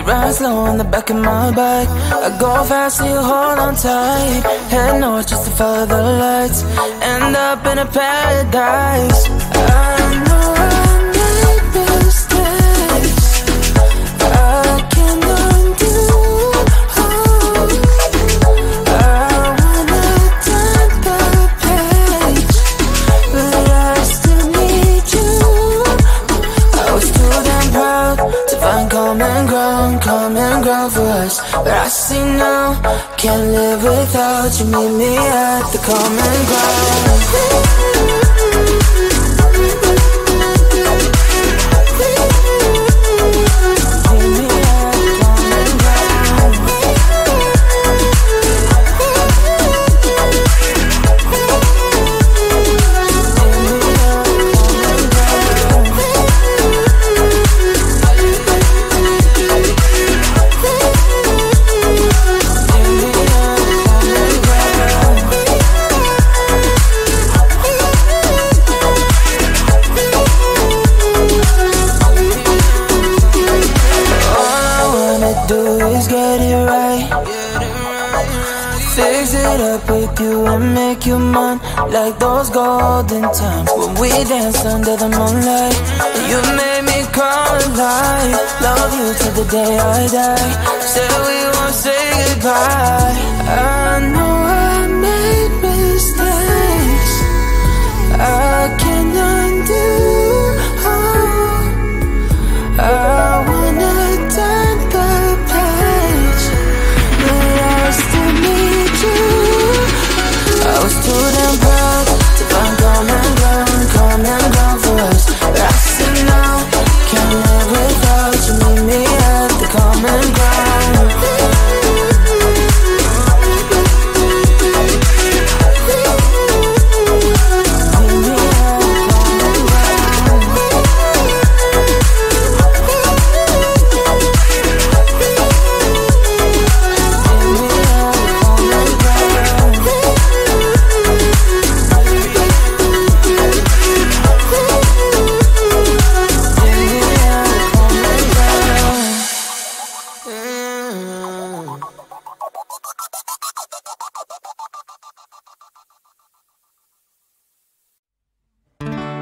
ride slow on the back of my bike. I go fast so you hold on tight. Head north just to follow the lights. End up in a paradise. I know I made mistakes I can't undo. I wanna turn the page, but I still need you. I was too damn proud to find common ground for us, but I see now, can't live without you. Meet me at the common ground. With you and make you mine, like those golden times when we danced under the moonlight. You made me come alive. Love you till the day I die. Said we won't say goodbye. I know I made mistakes I can't undo. I wanna turn the page, but I still need you. I was too damn proud to find common ground for us, but I see now, can't live without you. Meet me at the common ground.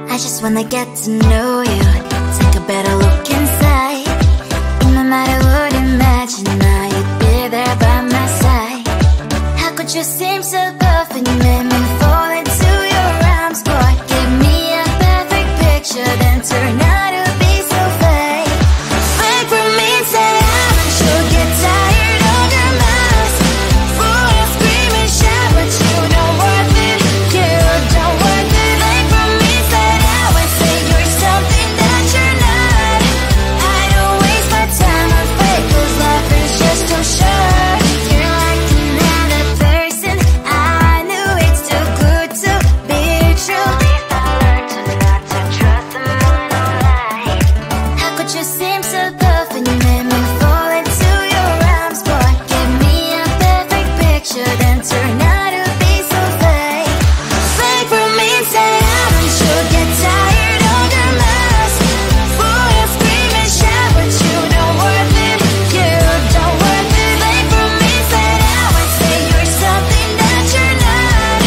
I just wanna get to know you, take a better look inside. In my mind I would imagine now you'd be there by my side. How could you seem so perfect, you made me fall into your arms, boy. Give me a perfect picture, then turn out to be so fake. Fake for me, say I'm sure get tired of your mask. Full of scream and shout, but you don't worth it, you don't worth it. Fake for me, say you're something that you're not. I don't waste my time on fake, 'cause life is just too short. You're like another person, I knew it's too good to be true. I learned to not to trust them on no lie. How could you seem so perfect, you made me fall into your arms, boy. Give me a perfect picture, then turn out to be so fake. Fake for me, say I'm sure get tired of your mask. Full of scream and shout, but you don't worth it, you don't worth it. Fake for me, say I would say you're something that you're not.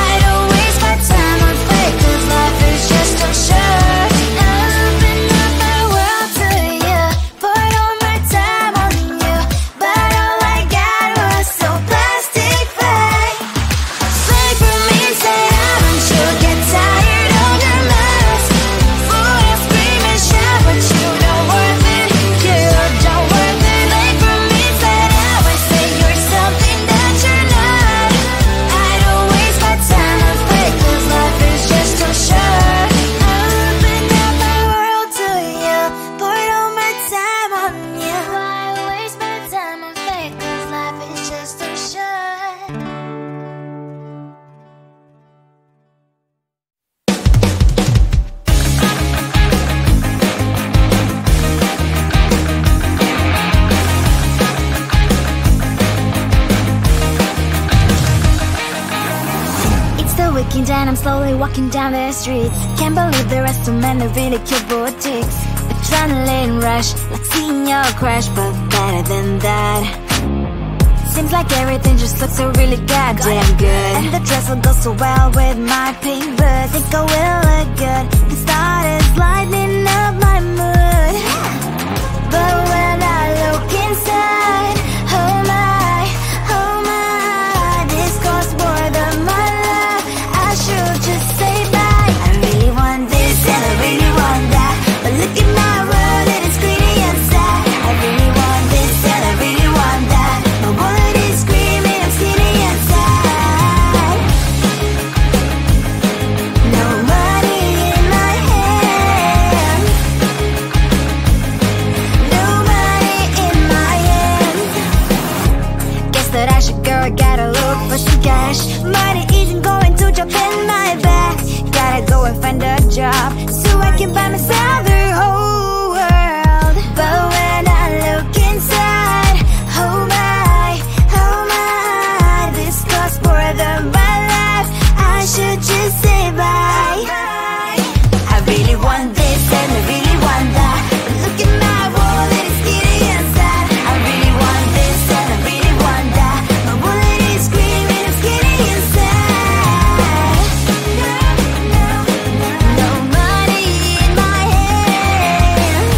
I don't waste my time on fake, 'cause life is just too short. Open up my world to you, put all my time on you, but all I got was so plastic fake. Fake for me, say I'm sure get tired of your mask. Full of scream and shout, but you don't worth it, you don't worth it. Fake for me, say I would say you're something that you're not. I don't waste my time on fake, 'cause life is just too short. Open up my world to you, put all my time on you. Why waste my time on fake, 'cause life is just too short. It's the weekend and I'm slowly walking down the streets. Can't believe there are so many really cute boutiques. Adrenaline rush, like seeing your crush, but better than that. Seems like everything just looks so really goddamn good. And the dress will go so well with my pink boots. Think I will look good and started lightening up my mood. But when I look inside, oh my, this costs more than my life. I should just say bye. I really want this and I really want that, but look at my world and it's greedy inside. I really want this and I really want that. My wallet is screaming, I'm skinny inside. No money in my hand, no money in my hand. Guess that I should go, gotta look for some cash. Money isn't going to jump in my back. Gotta go and find a job so I can buy myself the whole world. But when I look inside, oh my, this costs more than my life. I should just say bye. I really want this and I really want that, but look at my wallet, it's getting inside. I really want this and I really want that. My wallet is screaming, it's getting inside. No money in my hand,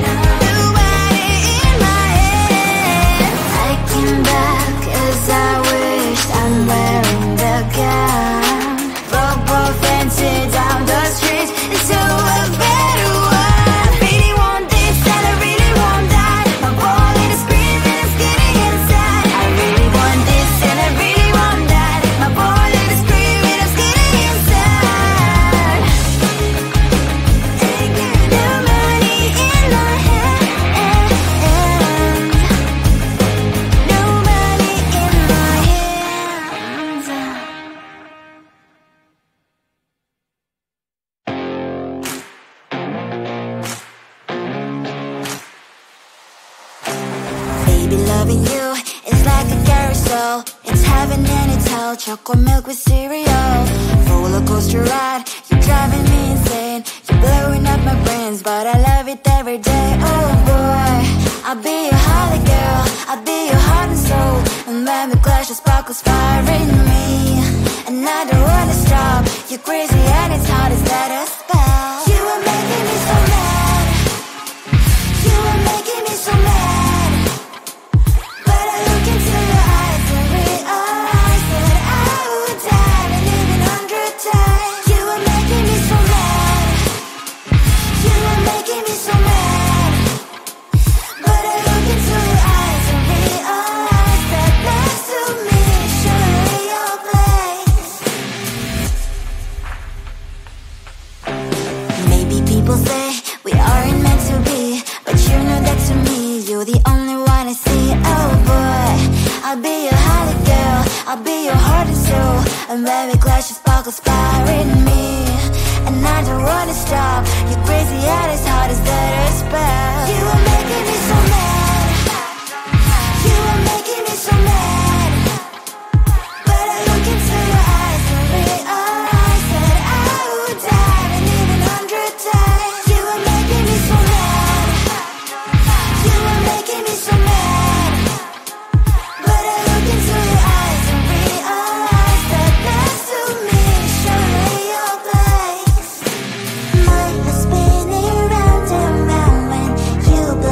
no money in my hand. I came back as I wished, I'm wearing the gown. Robo fancy down the streets into a better one. I really want this and I really want that. My wallet is screaming, it's getting inside. I really want this and I really want that. My wallet is screaming, it's getting inside. No money in my hand, no money in my hands. Baby, loving you is like a carousel. It's heaven and it's hell. Chocolate milk with cereal. Roller coaster ride. You're driving me insane. You're blowing up my brains, but I love it every day. Oh boy, I'll be your holly girl. I'll be your heart and soul. And when we clash, the sparkles fire in me. And I don't wanna stop. You're crazy and it's hard as that a spell. You are making me so mad. You are making me so mad. But I look into your eyes and realize that I would die and live 100 times. You are making me so mad. You are making me so mad. But I look into your eyes and realize that next to me is surely your place. Maybe people say we aren't meant to be, but you know that to me you're the only one I see. Oh boy, I'll be your holly girl. I'll be your heart and soul. And when we clash, the sparkles fire in me. And I don't wanna stop. You're crazy and as hard as that a spell. You are making me so mad. You are making me so mad. But I look into your eyes and realize that I would die and live 100 times. You are making me so mad. You are making me so mad. But I look into your eyes and realize that next to me is surely your place. My heart's spinning round and round when you go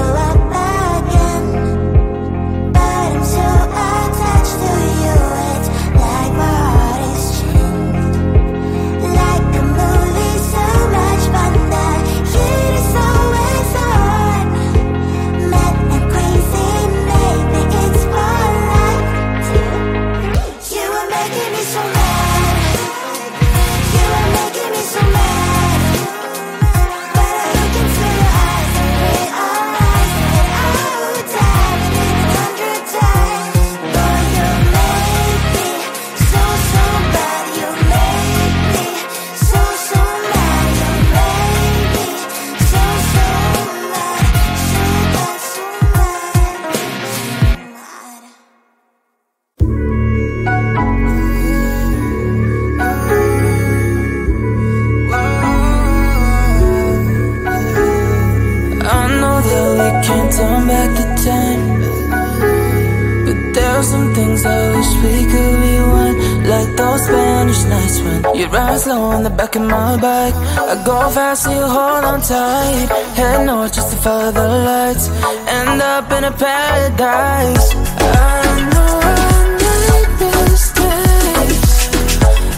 There's some things I wish we could rewind, like those Spanish nights when you ride slow on the back of my bike. I go fast so you hold on tight. Head north just to follow the lights, end up in a paradise. I know I made mistakes,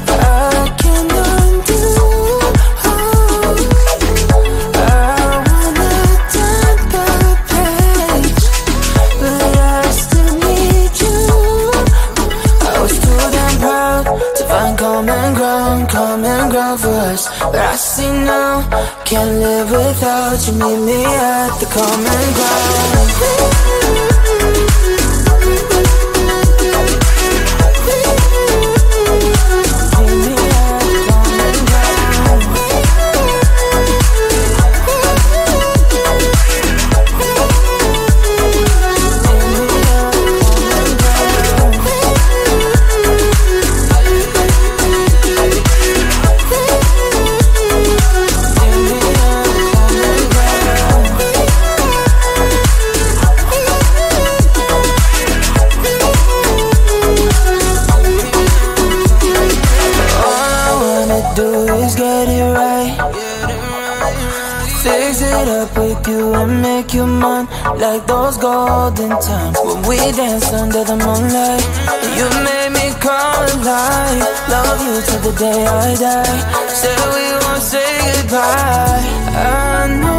I can undo. I wanna turn the page, but I still need you. I was too damn proud to find common ground for us, but I see now, can't live without you. Meet me at the common ground. Fix it up with you and make you mine, like those golden times when we danced under the moonlight. You made me come alive. Love you till the day I die. Said we won't say goodbye. I know